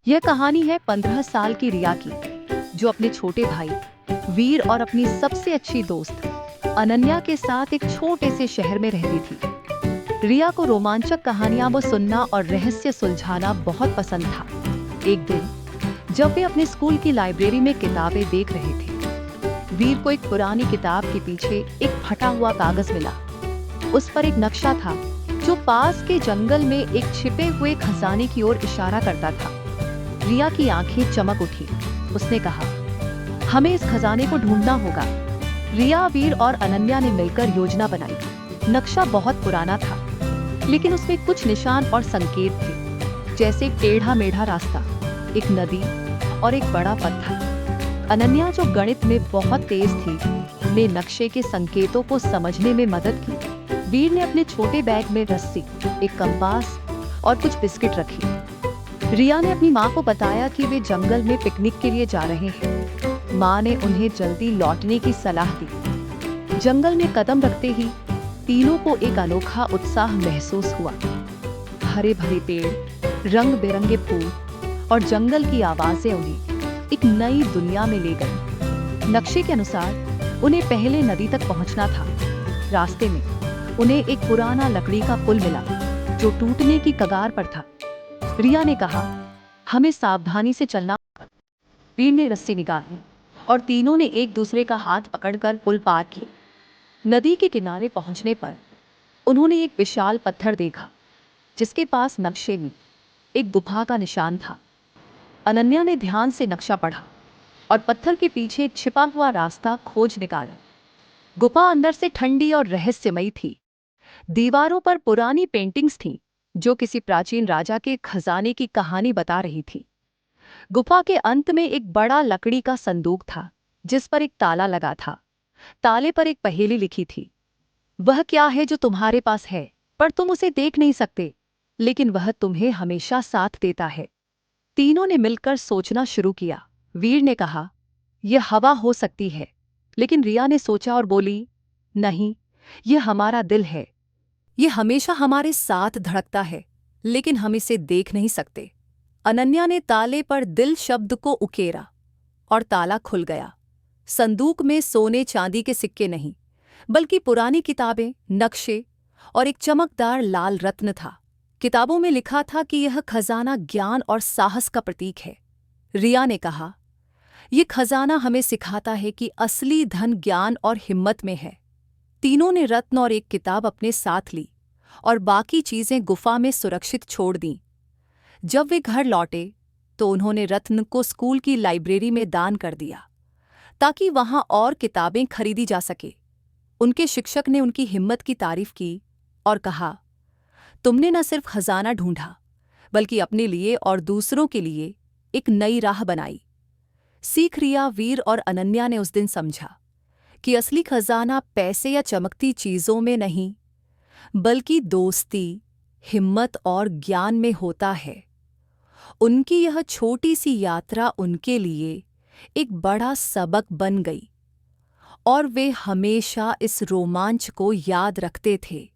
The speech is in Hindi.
यह कहानी है 15 साल की रिया की, जो अपने छोटे भाई वीर और अपनी सबसे अच्छी दोस्त अनन्या के साथ एक छोटे से शहर में रहती थी। रिया को रोमांचक कहानियां वो सुनना और रहस्य सुलझाना बहुत पसंद था। एक दिन जब वे अपने स्कूल की लाइब्रेरी में किताबें देख रहे थे, वीर को एक पुरानी किताब के पीछे एक फटा हुआ कागज मिला। उस पर एक नक्शा था जो पास के जंगल में एक छिपे हुए खजाने की ओर इशारा करता था। रिया की आंखें चमक उठी। उसने कहा, हमें इस खजाने को ढूंढना होगा। रिया, वीर और अनन्या ने मिलकर योजना बनाई। नक्शा बहुत पुराना था, लेकिन उसमें कुछ निशान और संकेत थे, जैसे एक टेढ़ा मेढ़ा रास्ता, एक नदी और एक बड़ा पत्थर। अनन्या, जो गणित में बहुत तेज थी, ने नक्शे के संकेतों को समझने में मदद की। वीर ने अपने छोटे बैग में रस्सी, एक कंपास और कुछ बिस्किट रखी। रिया ने अपनी माँ को बताया कि वे जंगल में पिकनिक के लिए जा रहे हैं। माँ ने उन्हें जल्दी लौटने की सलाह दी। जंगल में कदम रखते ही तीनों को एक अनोखा उत्साह महसूस हुआ। हरे भरे पेड़, रंग बिरंगे फूल और जंगल की आवाजें उन्हें एक नई दुनिया में ले गईं। नक्शे के अनुसार उन्हें पहले नदी तक पहुंचना था। रास्ते में उन्हें एक पुराना लकड़ी का पुल मिला, जो टूटने की कगार पर था। रिया ने कहा, हमें सावधानी से चलना। वीर ने रस्सी निकाली और तीनों ने एक दूसरे का हाथ पकड़कर पुल पार किया। नदी के किनारे पहुंचने पर उन्होंने एक विशाल पत्थर देखा, जिसके पास नक्शे में एक गुफा का निशान था। अनन्या ने ध्यान से नक्शा पढ़ा और पत्थर के पीछे एक छिपा हुआ रास्ता खोज निकाला। गुफा अंदर से ठंडी और रहस्यमयी थी। दीवारों पर पुरानी पेंटिंग्स थीं, जो किसी प्राचीन राजा के खजाने की कहानी बता रही थी। गुफा के अंत में एक बड़ा लकड़ी का संदूक था, जिस पर एक ताला लगा था। ताले पर एक पहेली लिखी थी, वह क्या है जो तुम्हारे पास है पर तुम उसे देख नहीं सकते, लेकिन वह तुम्हें हमेशा साथ देता है। तीनों ने मिलकर सोचना शुरू किया। वीर ने कहा, यह हवा हो सकती है, लेकिन रिया ने सोचा और बोली, नहीं, यह हमारा दिल है। ये हमेशा हमारे साथ धड़कता है, लेकिन हम इसे देख नहीं सकते। अनन्या ने ताले पर दिल शब्द को उकेरा और ताला खुल गया। संदूक में सोने चांदी के सिक्के नहीं, बल्कि पुरानी किताबें, नक्शे और एक चमकदार लाल रत्न था। किताबों में लिखा था कि यह खजाना ज्ञान और साहस का प्रतीक है। रिया ने कहा, यह खजाना हमें सिखाता है कि असली धन ज्ञान और हिम्मत में है। तीनों ने रत्न और एक किताब अपने साथ ली और बाकी चीजें गुफा में सुरक्षित छोड़ दीं। जब वे घर लौटे तो उन्होंने रत्न को स्कूल की लाइब्रेरी में दान कर दिया, ताकि वहां और किताबें खरीदी जा सके। उनके शिक्षक ने उनकी हिम्मत की तारीफ की और कहा, तुमने न सिर्फ खजाना ढूंढा, बल्कि अपने लिए और दूसरों के लिए एक नई राह बनाई। सीख रिया, वीर और अनन्या ने उस दिन समझा कि असली खजाना पैसे या चमकती चीजों में नहीं, बल्कि दोस्ती, हिम्मत और ज्ञान में होता है। उनकी यह छोटी सी यात्रा उनके लिए एक बड़ा सबक बन गई और वे हमेशा इस रोमांच को याद रखते थे।